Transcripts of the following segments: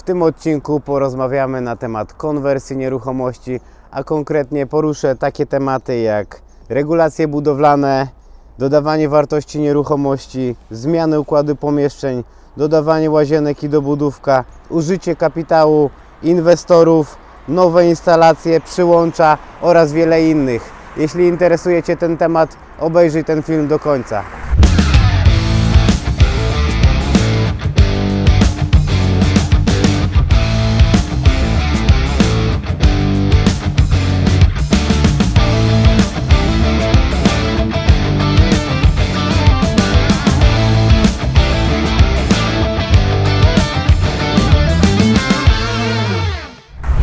tym odcinku porozmawiamy na temat konwersji nieruchomości, a konkretnie poruszę takie tematy jak regulacje budowlane, dodawanie wartości nieruchomości, zmiany układu pomieszczeń, dodawanie łazienek i dobudówka, użycie kapitału inwestorów, nowe instalacje, przyłącza oraz wiele innych. Jeśli interesuje Cię ten temat, obejrzyj ten film do końca.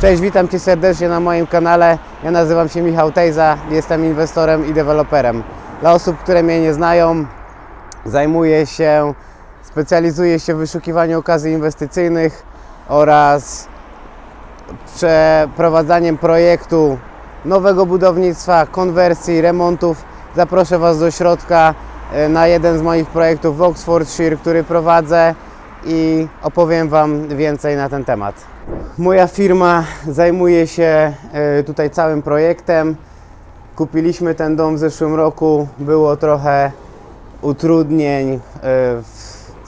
Cześć, witam Cię serdecznie na moim kanale. Ja nazywam się Michał Tejza, jestem inwestorem i deweloperem. Dla osób, które mnie nie znają, specjalizuję się w wyszukiwaniu okazji inwestycyjnych oraz przeprowadzaniem projektu nowego budownictwa, konwersji, remontów. Zaproszę Was do środka na jeden z moich projektów w Oxfordshire, który prowadzę i opowiem Wam więcej na ten temat. Moja firma zajmuje się tutaj całym projektem. Kupiliśmy ten dom w zeszłym roku. Było trochę utrudnień z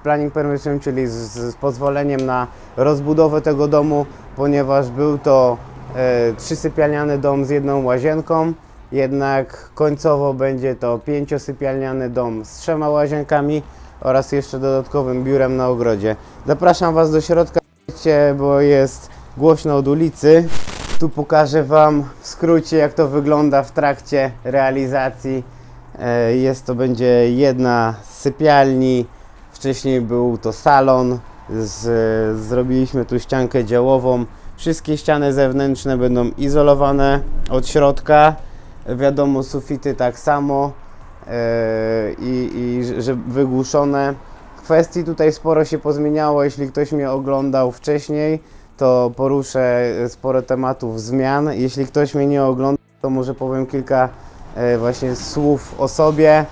planning permission, czyli z pozwoleniem na rozbudowę tego domu, ponieważ był to 3-sypialniany dom z jedną łazienką. Jednak końcowo będzie to 5-sypialniany dom z 3 łazienkami oraz jeszcze dodatkowym biurem na ogrodzie. Zapraszam Was do środka, bo jest głośno od ulicy. Tu pokażę Wam w skrócie, jak to wygląda w trakcie realizacji. Będzie jedna z sypialni. Wcześniej był to salon. Zrobiliśmy tu ściankę działową. Wszystkie ściany zewnętrzne będą izolowane od środka. Wiadomo, sufity tak samo że wygłuszone. W kwestii tutaj sporo się pozmieniało. Jeśli ktoś mnie oglądał wcześniej, to poruszę sporo tematów zmian. Jeśli ktoś mnie nie ogląda, to może powiem kilka właśnie słów o sobie.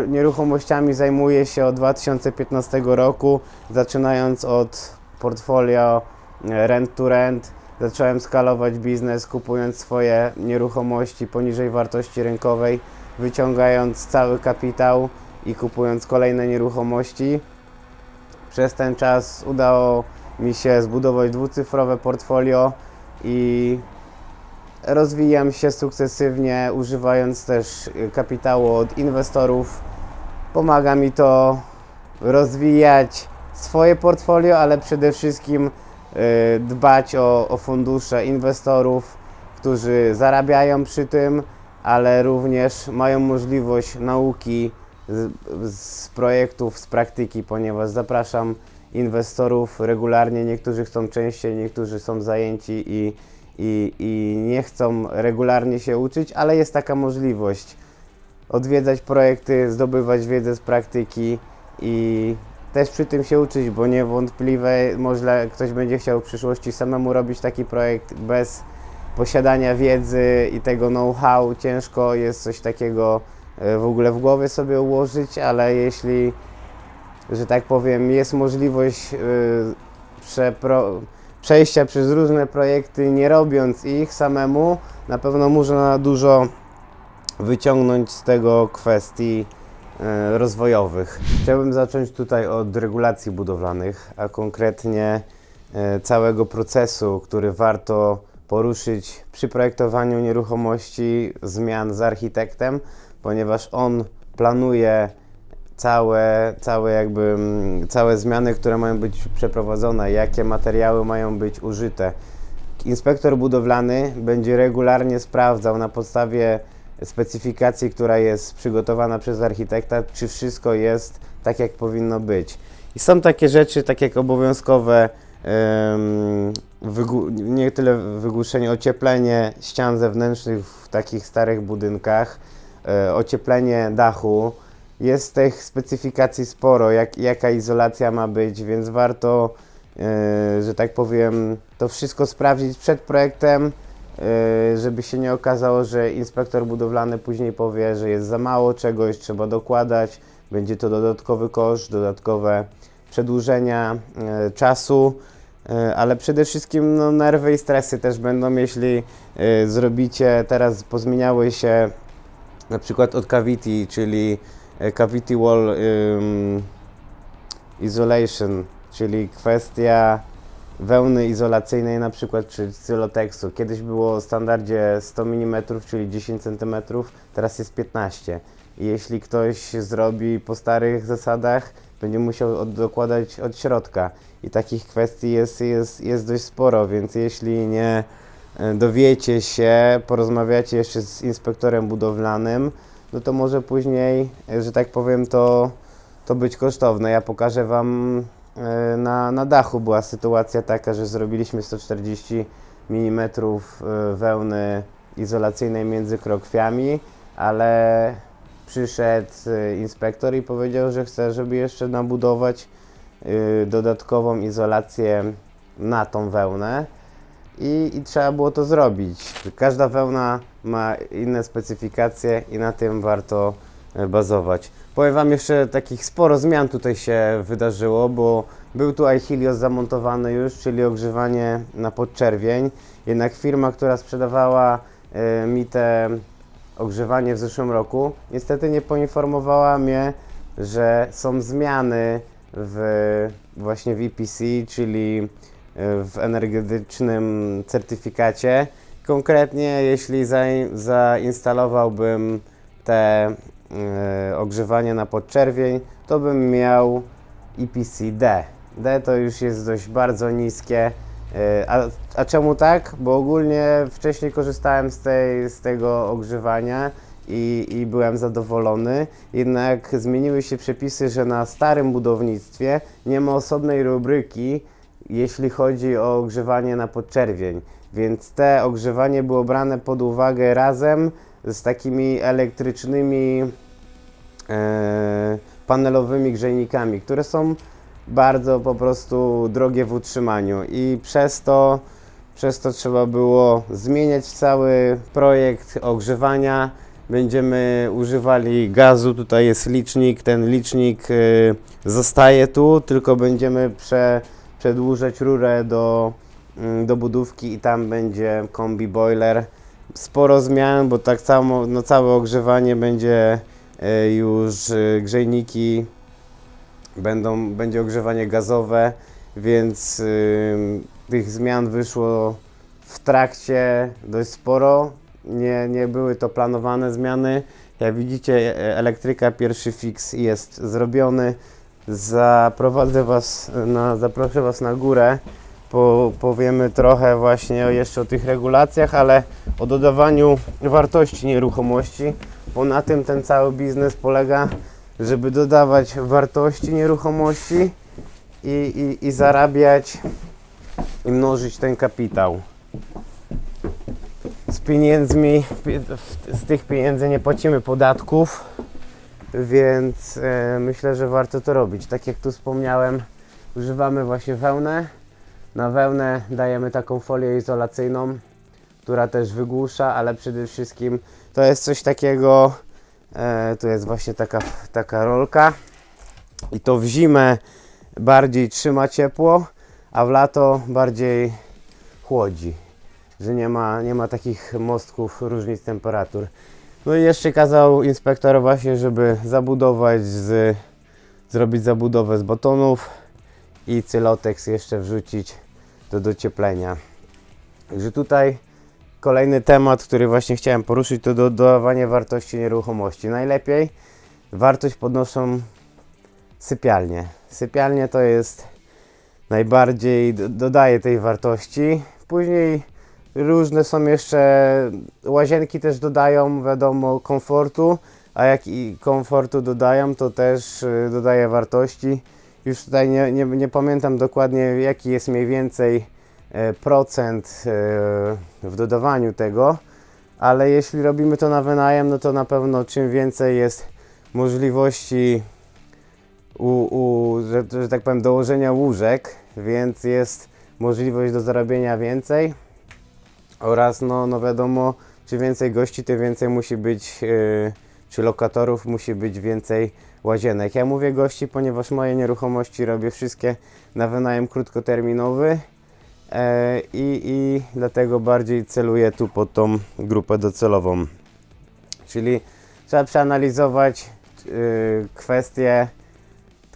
Nieruchomościami zajmuję się od 2015 roku, zaczynając od portfolio rent to rent. Zacząłem skalować biznes, kupując swoje nieruchomości poniżej wartości rynkowej, wyciągając cały kapitał i kupując kolejne nieruchomości. Przez ten czas udało mi się zbudować dwucyfrowe portfolio i rozwijam się sukcesywnie, używając też kapitału od inwestorów. Pomaga mi to rozwijać swoje portfolio, ale przede wszystkim dbać o fundusze inwestorów, którzy zarabiają przy tym, ale również mają możliwość nauki z projektów, z praktyki, ponieważ zapraszam inwestorów regularnie. Niektórzy chcą częściej, niektórzy są zajęci i nie chcą regularnie się uczyć, ale jest taka możliwość odwiedzać projekty, zdobywać wiedzę z praktyki i też przy tym się uczyć, bo niewątpliwie może ktoś będzie chciał w przyszłości samemu robić taki projekt bez posiadania wiedzy i tego know-how. Ciężko jest coś takiego w ogóle w głowie sobie ułożyć, ale jeśli, że tak powiem, jest możliwość przejścia przez różne projekty, nie robiąc ich samemu, na pewno można dużo wyciągnąć z tego kwestii rozwojowych. Chciałbym zacząć tutaj od regulacji budowlanych, a konkretnie całego procesu, który warto poruszyć przy projektowaniu nieruchomości, zmian z architektem, ponieważ on planuje całe zmiany, które mają być przeprowadzone, jakie materiały mają być użyte. Inspektor budowlany będzie regularnie sprawdzał na podstawie specyfikacji, która jest przygotowana przez architekta, czy wszystko jest tak, jak powinno być. I są takie rzeczy, tak jak obowiązkowe nie tyle wygłuszenie, ocieplenie ścian zewnętrznych w takich starych budynkach, ocieplenie dachu. Jest tych specyfikacji sporo, jaka izolacja ma być, więc warto, że tak powiem, to wszystko sprawdzić przed projektem, żeby się nie okazało, że inspektor budowlany później powie, że jest za mało czegoś, trzeba dokładać, będzie to dodatkowy koszt, dodatkowe przedłużenia czasu, ale przede wszystkim no, nerwy i stresy też będą, jeśli zrobicie, teraz pozmieniały się na przykład od cavity, czyli cavity wall isolation, czyli kwestia wełny izolacyjnej na przykład czy Cyloteksu. Kiedyś było w standardzie 100 mm, czyli 10 cm, teraz jest 15. I jeśli ktoś zrobi po starych zasadach, będzie musiał dokładać od środka. I takich kwestii jest dość sporo, więc jeśli nie dowiecie się, porozmawiacie jeszcze z inspektorem budowlanym, no to może później, że tak powiem, to być kosztowne. Ja pokażę Wam, na dachu była sytuacja taka, że zrobiliśmy 140 mm wełny izolacyjnej między krokwiami, ale przyszedł inspektor i powiedział, że chce, żeby jeszcze nabudować dodatkową izolację na tą wełnę i trzeba było to zrobić. Każda wełna ma inne specyfikacje i na tym warto bazować. Powiem Wam, jeszcze takich sporo zmian tutaj się wydarzyło, bo był tu iHelios zamontowany już, czyli ogrzewanie na podczerwień. Jednak firma, która sprzedawała mi te ogrzewanie w zeszłym roku, niestety nie poinformowała mnie, że są zmiany właśnie w EPC, czyli w energetycznym certyfikacie. Konkretnie, jeśli zainstalowałbym te ogrzewanie na podczerwień, to bym miał EPC D. D to już jest dość bardzo niskie. A czemu tak? Bo ogólnie wcześniej korzystałem z tego ogrzewania i byłem zadowolony. Jednak zmieniły się przepisy, że na starym budownictwie nie ma osobnej rubryki, jeśli chodzi o ogrzewanie na podczerwień. Więc te ogrzewanie było brane pod uwagę razem z takimi elektrycznymi panelowymi grzejnikami, które są bardzo po prostu drogie w utrzymaniu i przez to trzeba było zmieniać cały projekt ogrzewania. Będziemy używali gazu, tutaj jest licznik, ten licznik zostaje tu, tylko będziemy przedłużać rurę do budówki i tam będzie kombi boiler. Sporo zmian, bo tak samo no, całe ogrzewanie będzie już grzejniki, będzie ogrzewanie gazowe, więc tych zmian wyszło w trakcie dość sporo. Nie były to planowane zmiany. Jak widzicie, elektryka, pierwszy fix jest zrobiony. Zaproszę Was na górę. Powiemy trochę właśnie jeszcze o tych regulacjach, ale o dodawaniu wartości nieruchomości, bo na tym ten cały biznes polega, żeby dodawać wartości nieruchomości i zarabiać i mnożyć ten kapitał. Z tych pieniędzy nie płacimy podatków, więc myślę, że warto to robić. Tak jak tu wspomniałem, używamy właśnie wełnę. Na wełnę dajemy taką folię izolacyjną, która też wygłusza, ale przede wszystkim to jest coś takiego, tu jest właśnie taka rolka i to w zimę bardziej trzyma ciepło, a w lato bardziej chłodzi, że nie ma takich mostków różnic temperatur. No i jeszcze kazał inspektor właśnie, żeby zrobić zabudowę z betonów i Cylotex jeszcze wrzucić do docieplenia. Także tutaj kolejny temat, który właśnie chciałem poruszyć, to dodawanie wartości nieruchomości. Najlepiej wartość podnoszą sypialnie. Sypialnie to jest najbardziej, dodaje tej wartości. Później różne są jeszcze, łazienki też dodają, wiadomo, komfortu, a jak i komfortu dodają, to też dodaje wartości. Już tutaj nie pamiętam dokładnie, jaki jest mniej więcej procent w dodawaniu tego, ale jeśli robimy to na wynajem, no to na pewno czym więcej jest możliwości że tak powiem, dołożenia łóżek, więc jest możliwość do zarabiania więcej oraz no wiadomo, czy więcej gości, tym więcej musi być czy lokatorów musi być więcej łazienek. Ja mówię gości, ponieważ moje nieruchomości robię wszystkie na wynajem krótkoterminowy i dlatego bardziej celuję tu pod tą grupę docelową. Czyli trzeba przeanalizować kwestie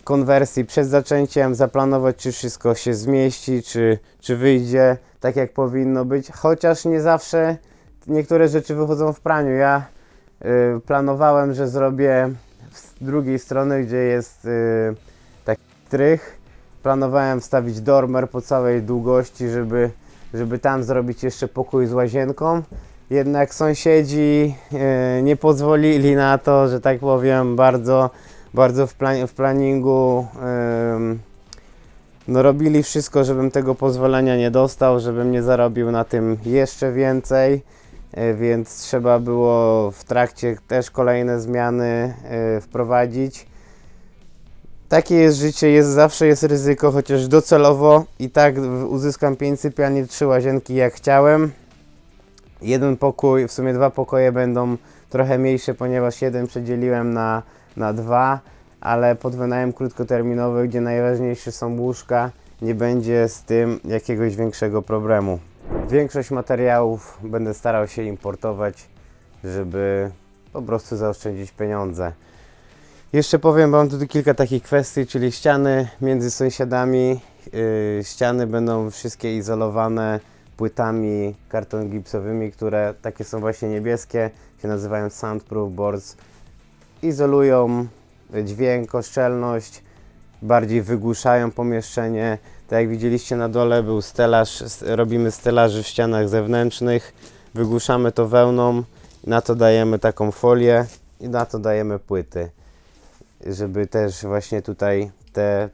konwersji przed zaczęciem, zaplanować, czy wszystko się zmieści, czy wyjdzie tak jak powinno być, chociaż nie zawsze niektóre rzeczy wychodzą w praniu. Ja planowałem, że zrobię z drugiej strony, gdzie jest taki strych, planowałem wstawić dormer po całej długości, żeby tam zrobić jeszcze pokój z łazienką. Jednak sąsiedzi nie pozwolili na to, że tak powiem, bardzo w planingu no robili wszystko, żebym tego pozwolenia nie dostał, żebym nie zarobił na tym jeszcze więcej, więc trzeba było w trakcie też kolejne zmiany wprowadzić. Takie jest życie, zawsze jest ryzyko, chociaż docelowo i tak uzyskam 5 sypialni, 3 łazienki jak chciałem. Jeden pokój, w sumie 2 pokoje będą trochę mniejsze, ponieważ jeden przedzieliłem na 2, ale pod wynajem krótkoterminowy, gdzie najważniejsze są łóżka, nie będzie z tym jakiegoś większego problemu. Większość materiałów będę starał się importować, żeby po prostu zaoszczędzić pieniądze. Jeszcze powiem Wam tu kilka takich kwestii, czyli ściany między sąsiadami. Ściany będą wszystkie izolowane płytami karton gipsowymi, które takie są właśnie niebieskie, się nazywają soundproof boards. Izolują dźwięk, szczelność, bardziej wygłuszają pomieszczenie. Tak jak widzieliście na dole był stelaż, robimy stelaży w ścianach zewnętrznych, wygłuszamy to wełną, na to dajemy taką folię i na to dajemy płyty, żeby też właśnie tutaj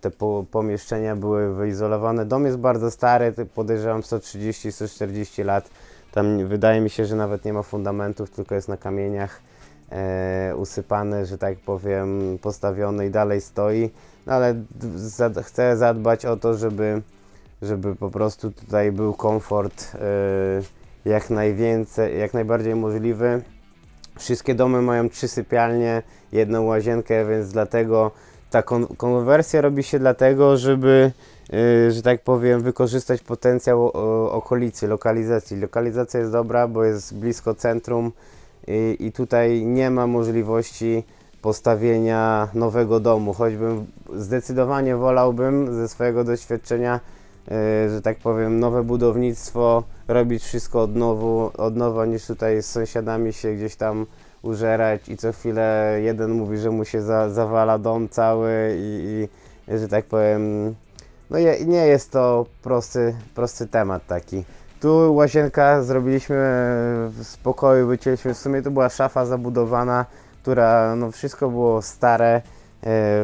te pomieszczenia były wyizolowane. Dom jest bardzo stary, podejrzewam 130-140 lat. Tam wydaje mi się, że nawet nie ma fundamentów, tylko jest na kamieniach usypany, że tak powiem, postawiony i dalej stoi. No ale chcę zadbać o to, żeby po prostu tutaj był komfort jak najbardziej możliwy. Wszystkie domy mają 3 sypialnie, 1 łazienkę, więc dlatego ta konwersja robi się dlatego, żeby, że tak powiem, wykorzystać potencjał okolicy, lokalizacji. Lokalizacja jest dobra, bo jest blisko centrum i tutaj nie ma możliwości postawienia nowego domu, choćbym zdecydowanie wolałbym ze swojego doświadczenia, że tak powiem, nowe budownictwo, robić wszystko od nowa, niż tutaj z sąsiadami się gdzieś tam użerać i co chwilę jeden mówi, że mu się zawala dom cały i że tak powiem, no nie jest to prosty temat taki. Tu łazienka zrobiliśmy w spokoju, wycięliśmy, w sumie to była szafa zabudowana, która, no wszystko było stare,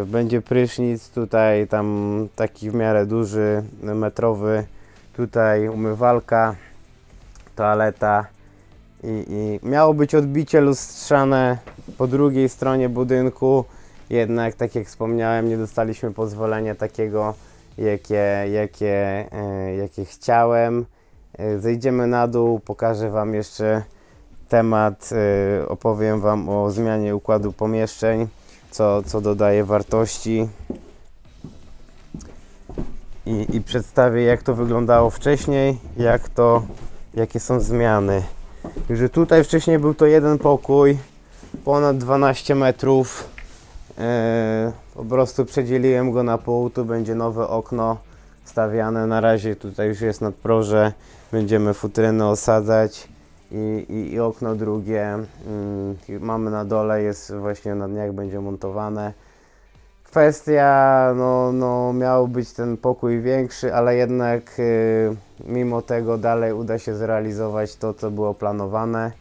będzie prysznic, tutaj tam taki w miarę duży, metrowy, tutaj umywalka, toaleta i miało być odbicie lustrzane po drugiej stronie budynku, jednak tak jak wspomniałem, nie dostaliśmy pozwolenia takiego, jakie chciałem. Zejdziemy na dół, pokażę Wam jeszcze temat, opowiem Wam o zmianie układu pomieszczeń, co dodaje wartości i przedstawię, jak to wyglądało wcześniej, jakie są zmiany. Także tutaj wcześniej był to jeden pokój, ponad 12 metrów, po prostu przedzieliłem go na pół, tu będzie nowe okno stawiane, na razie tutaj już jest nadproże, będziemy futryny osadzać i okno drugie mamy na dole, jest właśnie na dniach, będzie montowane. Kwestia, no miał być ten pokój większy, ale jednak mimo tego dalej uda się zrealizować to, co było planowane.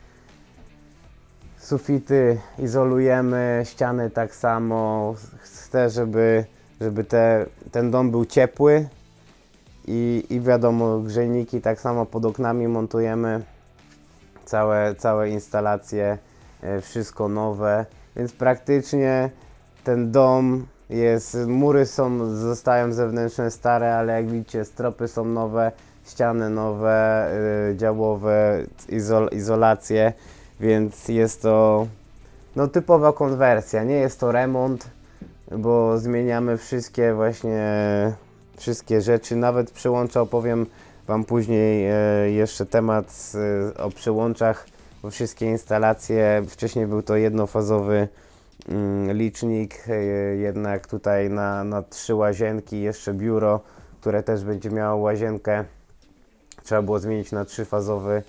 Sufity izolujemy, ściany tak samo. Chcę, żeby ten dom był ciepły i wiadomo, grzejniki tak samo pod oknami montujemy. Całe instalacje, wszystko nowe, więc praktycznie ten dom mury zostają zewnętrzne stare, ale jak widzicie, stropy są nowe, ściany nowe, działowe, izolacje, więc jest to no typowa konwersja, nie jest to remont, bo zmieniamy wszystkie rzeczy, nawet przyłącza, opowiem Wam później jeszcze temat o przyłączach, bo wszystkie instalacje, wcześniej był to jednofazowy licznik, jednak tutaj na 3 łazienki, jeszcze biuro, które też będzie miało łazienkę, trzeba było zmienić na trzyfazowy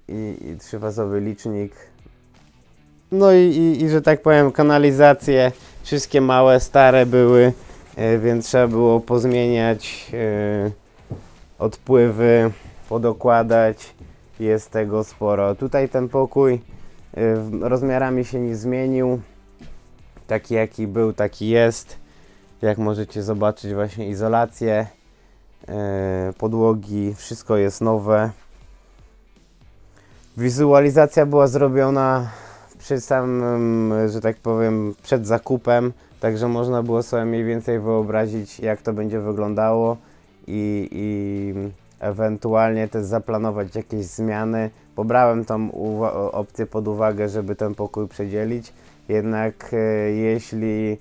i trzyfazowy licznik. No i że tak powiem, kanalizacje wszystkie małe, stare były, więc trzeba było pozmieniać odpływy, podokładać, jest tego sporo. Tutaj ten pokój rozmiarami się nie zmienił, taki jaki był, taki jest. Jak możecie zobaczyć, właśnie izolację, podłogi, wszystko jest nowe. Wizualizacja była zrobiona przy samym, że tak powiem, przed zakupem, także można było sobie mniej więcej wyobrazić, jak to będzie wyglądało i ewentualnie też zaplanować jakieś zmiany. Pobrałem tą opcję pod uwagę, żeby ten pokój przedzielić, jednak jeśli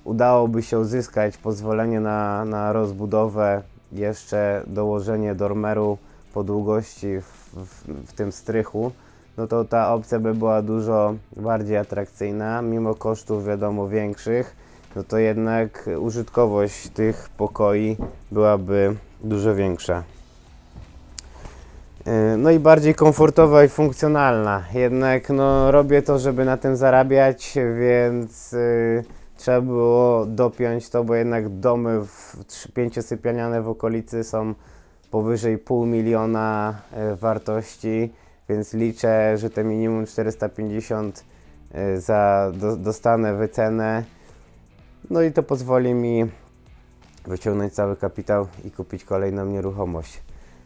udałoby się uzyskać pozwolenie na rozbudowę, jeszcze dołożenie dormeru po długości w tym strychu, no to ta opcja by była dużo bardziej atrakcyjna, mimo kosztów wiadomo większych, no to jednak użytkowość tych pokoi byłaby dużo większa. No i bardziej komfortowa i funkcjonalna, jednak no, robię to, żeby na tym zarabiać, więc trzeba było dopiąć to, bo jednak domy 5-sypialniane w okolicy są powyżej 500 000 wartości, więc liczę, że te minimum 450 dostanę wycenę. No i to pozwoli mi wyciągnąć cały kapitał i kupić kolejną nieruchomość.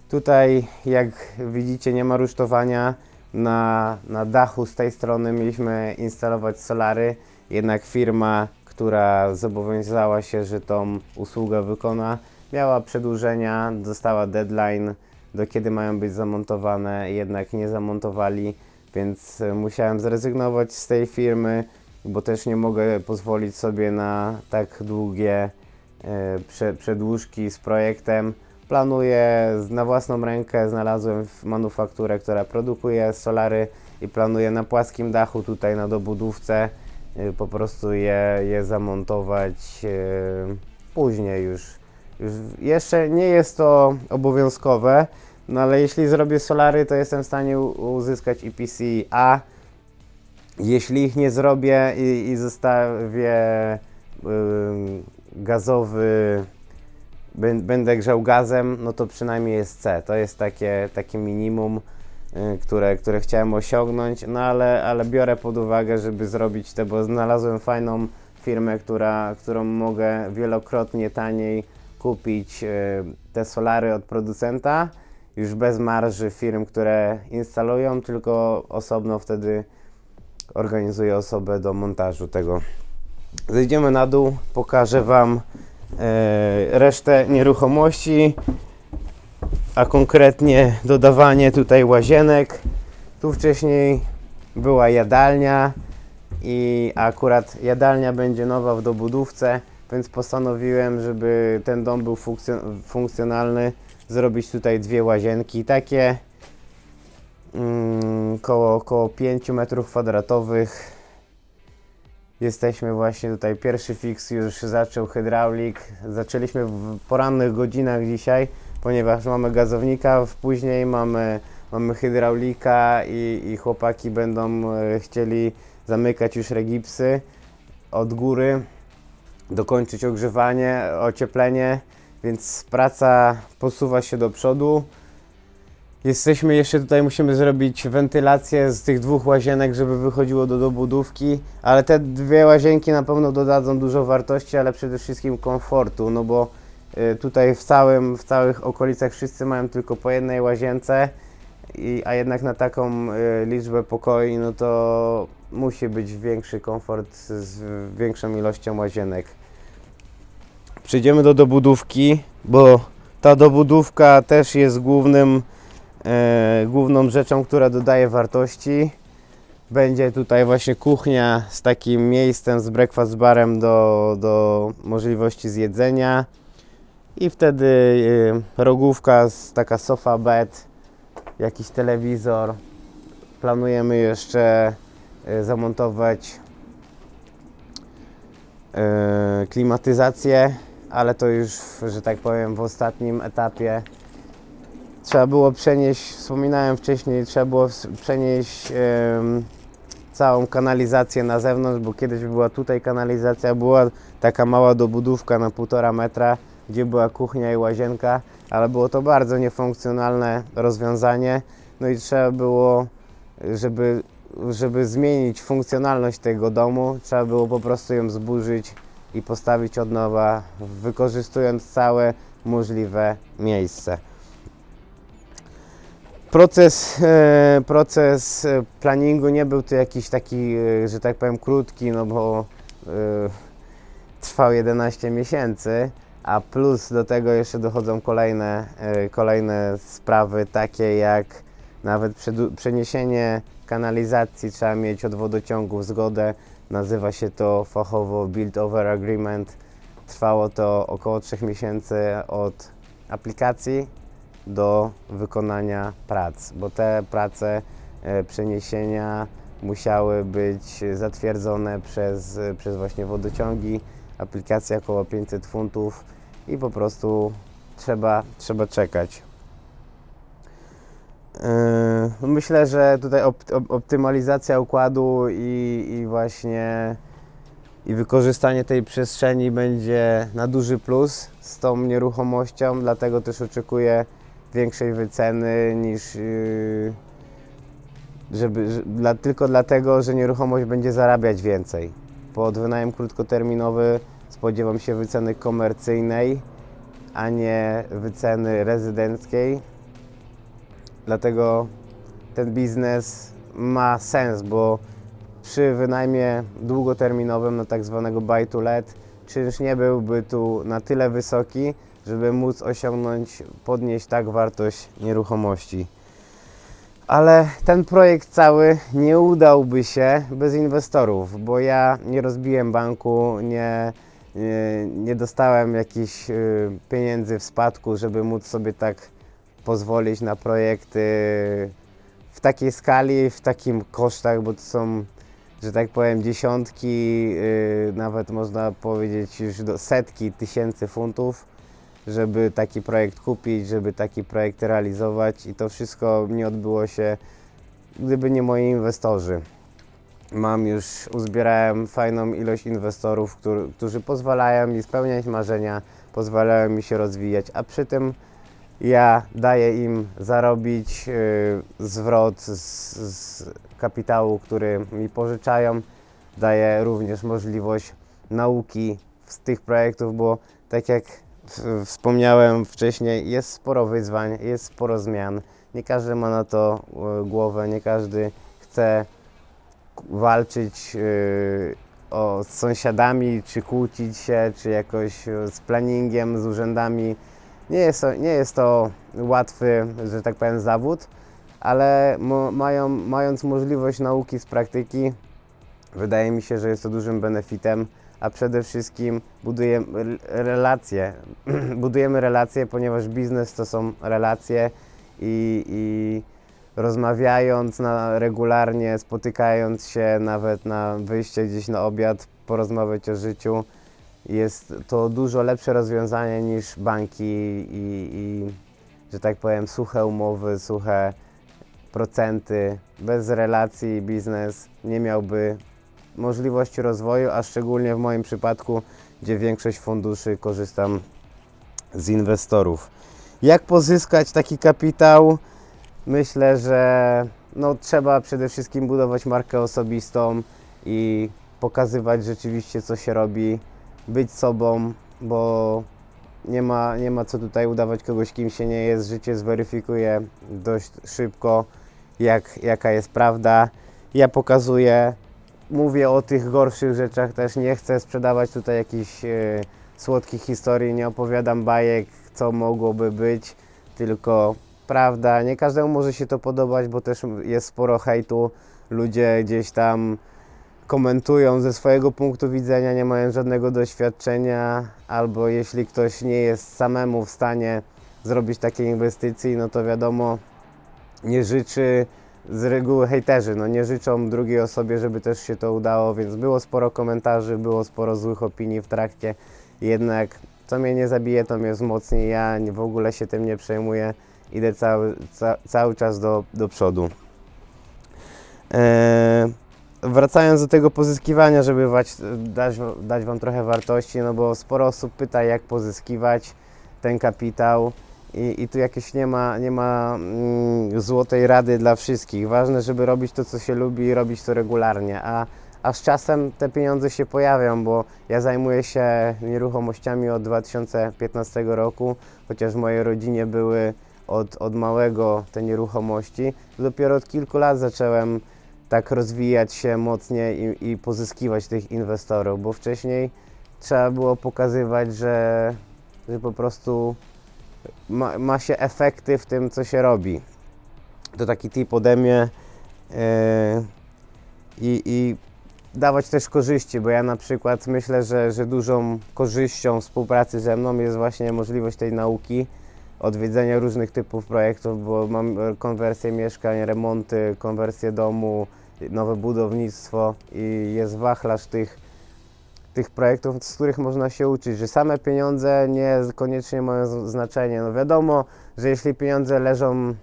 Tutaj, jak widzicie, nie ma rusztowania. Na dachu z tej strony mieliśmy instalować solary, jednak firma, która zobowiązała się, że tą usługę wykona, miała przedłużenia, dostała deadline, do kiedy mają być zamontowane, jednak nie zamontowali, więc musiałem zrezygnować z tej firmy, bo też nie mogę pozwolić sobie na tak długie przedłużki z projektem. Planuję na własną rękę, znalazłem manufakturę, która produkuje solary i planuję na płaskim dachu tutaj na dobudówce po prostu je zamontować później już. Jeszcze nie jest to obowiązkowe, no ale jeśli zrobię solary, to jestem w stanie uzyskać EPC A. Jeśli ich nie zrobię i zostawię gazowy, będę grzał gazem, no to przynajmniej jest C. To jest takie minimum, które chciałem osiągnąć, no ale biorę pod uwagę, żeby zrobić to, bo znalazłem fajną firmę, którą mogę wielokrotnie taniej kupić te solary od producenta, już bez marży firm, które instalują, tylko osobno wtedy organizuję osobę do montażu tego. Zejdziemy na dół, pokażę Wam resztę nieruchomości, a konkretnie dodawanie tutaj łazienek. Tu wcześniej była jadalnia i akurat jadalnia będzie nowa w dobudówce, więc postanowiłem, żeby ten dom był funkcjonalny, zrobić tutaj 2 łazienki, takie koło 5 m2. Jesteśmy właśnie tutaj, pierwszy fix już zaczął hydraulik. Zaczęliśmy w porannych godzinach dzisiaj, ponieważ mamy gazownika, później mamy hydraulika i chłopaki będą chcieli zamykać już regipsy od góry, dokończyć ogrzewanie, ocieplenie, więc praca posuwa się do przodu. Jesteśmy jeszcze tutaj, musimy zrobić wentylację z tych 2 łazienek, żeby wychodziło do dobudówki, ale te 2 łazienki na pewno dodadzą dużo wartości, ale przede wszystkim komfortu, no bo tutaj w całych okolicach wszyscy mają tylko po 1 łazience, a jednak na taką liczbę pokoi, no to musi być większy komfort z większą ilością łazienek. Przejdziemy do dobudówki, bo ta dobudówka też jest główną rzeczą, która dodaje wartości. Będzie tutaj właśnie kuchnia z takim miejscem, z breakfast barem do możliwości zjedzenia. I wtedy rogówka, taka sofa bed, jakiś telewizor. Planujemy jeszcze zamontować klimatyzację, ale to już, że tak powiem, w ostatnim etapie. Trzeba było przenieść, wspominałem wcześniej, trzeba było przenieść całą kanalizację na zewnątrz, bo kiedyś była tutaj kanalizacja, była taka mała dobudówka na 1,5 metra, gdzie była kuchnia i łazienka, ale było to bardzo niefunkcjonalne rozwiązanie. No i trzeba było, żeby zmienić funkcjonalność tego domu, trzeba było po prostu ją zburzyć i postawić od nowa, wykorzystując całe możliwe miejsce. Proces planningu nie był to jakiś taki, że tak powiem, krótki, no bo trwał 11 miesięcy, a plus do tego jeszcze dochodzą kolejne sprawy, takie jak nawet przeniesienie kanalizacji, trzeba mieć od wodociągów zgodę, nazywa się to fachowo Build Over Agreement. Trwało to około 3 miesięcy od aplikacji do wykonania prac, bo te prace przeniesienia musiały być zatwierdzone przez właśnie wodociągi. Aplikacja około 500 funtów i po prostu trzeba czekać. Myślę, że tutaj optymalizacja układu i właśnie wykorzystanie tej przestrzeni będzie na duży plus z tą nieruchomością, dlatego też oczekuję większej wyceny niż tylko dlatego, że nieruchomość będzie zarabiać więcej. Pod wynajem krótkoterminowy spodziewam się wyceny komercyjnej, a nie wyceny rezydenckiej. Dlatego ten biznes ma sens, bo przy wynajmie długoterminowym, no tak zwanego buy to let, czynsz nie byłby tu na tyle wysoki, żeby móc podnieść tak wartość nieruchomości. Ale ten projekt cały nie udałby się bez inwestorów, bo ja nie rozbiłem banku, nie dostałem jakichś pieniędzy w spadku, żeby móc sobie tak pozwolić na projekty w takiej skali, w takim kosztach, bo to są, że tak powiem, dziesiątki, nawet można powiedzieć już do setki tysięcy funtów, żeby taki projekt kupić, żeby taki projekt realizować, i to wszystko nie odbyło się, gdyby nie moi inwestorzy. Uzbierałem fajną ilość inwestorów, którzy pozwalają mi spełniać marzenia, pozwalają mi się rozwijać, a przy tym ja daję im zarobić zwrot z kapitału, który mi pożyczają. Daję również możliwość nauki z tych projektów, bo tak jak wspomniałem wcześniej, jest sporo wyzwań, jest sporo zmian. Nie każdy ma na to głowę, nie każdy chce walczyć z sąsiadami, czy kłócić się, czy jakoś z planningiem, z urzędami. Nie jest to łatwy, że tak powiem, zawód, ale mając możliwość nauki z praktyki, wydaje mi się, że jest to dużym benefitem, a przede wszystkim budujemy relacje, ponieważ biznes to są relacje i rozmawiając regularnie, spotykając się nawet na wyjście gdzieś na obiad, porozmawiać o życiu, jest to dużo lepsze rozwiązanie niż banki i że tak powiem, suche umowy, suche procenty. Bez relacji biznes nie miałby możliwości rozwoju, a szczególnie w moim przypadku, gdzie większość funduszy korzystam z inwestorów. Jak pozyskać taki kapitał? Myślę, że trzeba przede wszystkim budować markę osobistą i pokazywać rzeczywiście, co się robi, być sobą, bo nie ma co tutaj udawać kogoś, kim się nie jest. Życie zweryfikuje dość szybko, jaka jest prawda. Ja pokazuję, mówię o tych gorszych rzeczach też, nie chcę sprzedawać tutaj jakichś słodkich historii, nie opowiadam bajek, co mogłoby być, tylko prawda. Nie każdemu może się to podobać, bo też jest sporo hejtu, ludzie gdzieś tam komentują ze swojego punktu widzenia, nie mają żadnego doświadczenia, albo jeśli ktoś nie jest samemu w stanie zrobić takiej inwestycji, no to wiadomo, nie życzy, z reguły hejterzy, no nie życzą drugiej osobie, żeby też się to udało, więc było sporo komentarzy, było sporo złych opinii w trakcie, jednak co mnie nie zabije, to mnie wzmocni, ja w ogóle się tym nie przejmuję, idę cały czas do przodu. Wracając do tego pozyskiwania, żeby dać Wam trochę wartości, no bo sporo osób pyta, jak pozyskiwać ten kapitał i tu jakieś nie ma złotej rady dla wszystkich. Ważne, żeby robić to, co się lubi i robić to regularnie, a z czasem te pieniądze się pojawią, bo ja zajmuję się nieruchomościami od 2015 roku, chociaż w mojej rodzinie były od małego te nieruchomości. Dopiero od kilku lat zacząłem tak rozwijać się mocniej i pozyskiwać tych inwestorów, bo wcześniej trzeba było pokazywać, że po prostu ma się efekty w tym, co się robi. To taki tip ode mnie i dawać też korzyści, bo ja na przykład myślę, że dużą korzyścią współpracy ze mną jest właśnie możliwość tej nauki, odwiedzenia różnych typów projektów, bo mam konwersję mieszkań, remonty, konwersję domu, nowe budownictwo i jest wachlarz tych projektów, z których można się uczyć, że same pieniądze nie koniecznie mają znaczenie. No wiadomo, że jeśli pieniądze leżą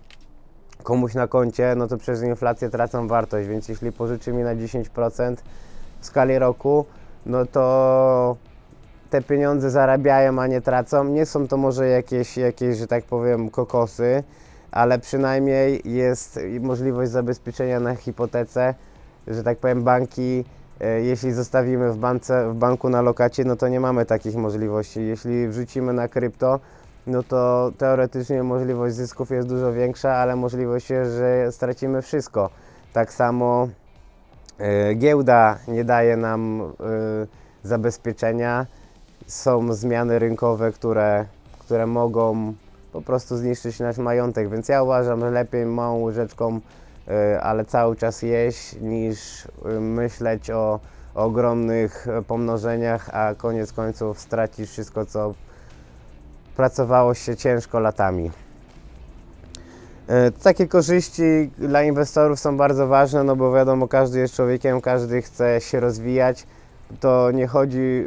komuś na koncie, no to przez inflację tracą wartość, więc jeśli pożyczy mi na 10% w skali roku, no to te pieniądze zarabiają, a nie tracą. Nie są to może jakieś, że tak powiem, kokosy, ale przynajmniej jest możliwość zabezpieczenia na hipotece, że tak powiem banki, jeśli zostawimy w banku na lokacie, no to nie mamy takich możliwości. Jeśli wrzucimy na krypto, no to teoretycznie możliwość zysków jest dużo większa, ale możliwość jest, że stracimy wszystko. Tak samo giełda nie daje nam zabezpieczenia. Są zmiany rynkowe, które mogą po prostu zniszczyć nasz majątek, więc ja uważam, że lepiej małą łyżeczką, ale cały czas jeść, niż myśleć o ogromnych pomnożeniach, a koniec końców stracić wszystko, co pracowało się ciężko latami. Takie korzyści dla inwestorów są bardzo ważne, no bo wiadomo, każdy jest człowiekiem, każdy chce się rozwijać. To nie chodzi,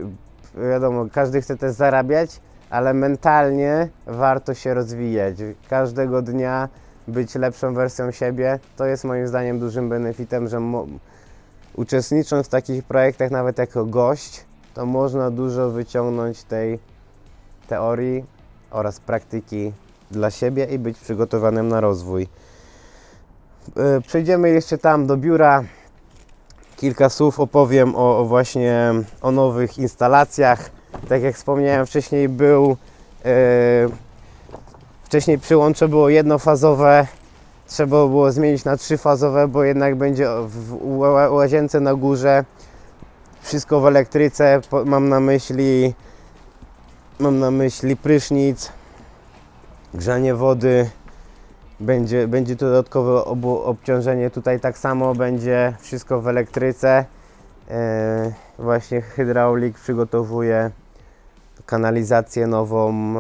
wiadomo, każdy chce też zarabiać, ale mentalnie warto się rozwijać. Każdego dnia być lepszą wersją siebie. To jest moim zdaniem dużym benefitem, że uczestnicząc w takich projektach nawet jako gość, to można dużo wyciągnąć tej teorii oraz praktyki dla siebie i być przygotowanym na rozwój. Przejdziemy jeszcze tam do biura. Kilka słów opowiem właśnie o nowych instalacjach. Tak jak wspomniałem wcześniej, wcześniej przyłącze było jednofazowe, trzeba było zmienić na trzyfazowe, bo jednak będzie w łazience na górze wszystko w elektryce. Mam na myśli prysznic, grzanie wody, będzie to dodatkowe obciążenie. Tutaj tak samo będzie wszystko w elektryce. Właśnie hydraulik przygotowuje kanalizację nową,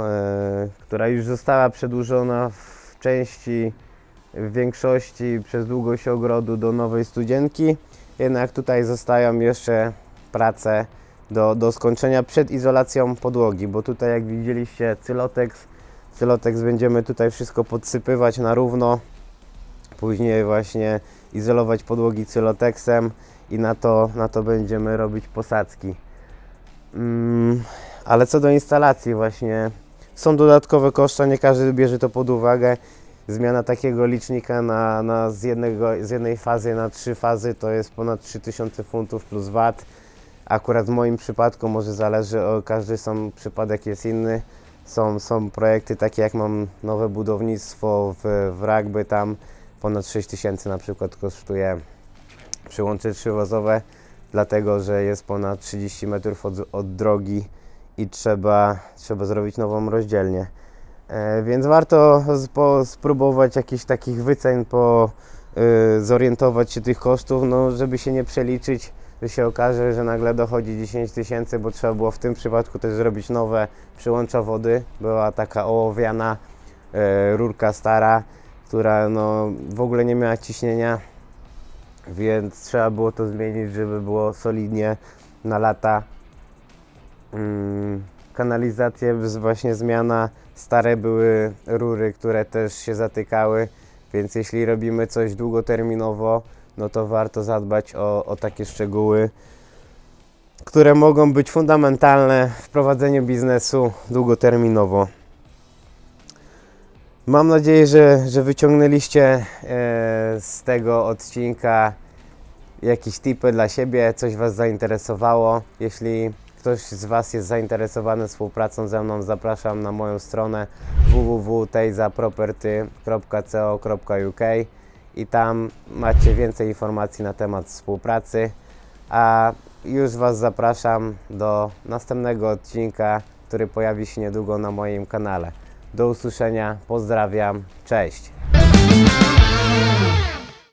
która już została przedłużona w większości przez długość ogrodu do nowej studzienki. Jednak tutaj zostają jeszcze prace do skończenia przed izolacją podłogi, bo tutaj, jak widzieliście, Cylotex będziemy tutaj wszystko podsypywać na równo, później właśnie izolować podłogi Cylotexem i na to będziemy robić posadzki. Ale co do instalacji, właśnie są dodatkowe koszta, nie każdy bierze to pod uwagę. Zmiana takiego licznika z jednej fazy na 3 fazy to jest ponad 3000 funtów plus VAT. Akurat w moim przypadku, może zależy, każdy przypadek jest inny. Są projekty takie, jak mam nowe budownictwo w Rugby, tam ponad 6000 na przykład kosztuje przyłącze trzyfazowe, dlatego że jest ponad 30 metrów od drogi i trzeba zrobić nową rozdzielnię. Więc warto spróbować jakichś takich wycen zorientować się tych kosztów, no żeby się nie przeliczyć, że się okaże, że nagle dochodzi 10 000, bo trzeba było w tym przypadku też zrobić nowe przyłącza wody. Była taka ołowiana rurka stara, która no w ogóle nie miała ciśnienia, więc trzeba było to zmienić, żeby było solidnie na lata. Kanalizację, właśnie zmiana, stare były rury, które też się zatykały, więc jeśli robimy coś długoterminowo, no to warto zadbać o takie szczegóły, które mogą być fundamentalne w prowadzeniu biznesu długoterminowo. Mam nadzieję, że wyciągnęliście z tego odcinka jakieś tipy dla siebie, coś Was zainteresowało. Jeśli ktoś z Was jest zainteresowany współpracą ze mną, zapraszam na moją stronę www.tejzaproperty.co.uk i tam macie więcej informacji na temat współpracy. A już Was zapraszam do następnego odcinka, który pojawi się niedługo na moim kanale. Do usłyszenia, pozdrawiam, cześć!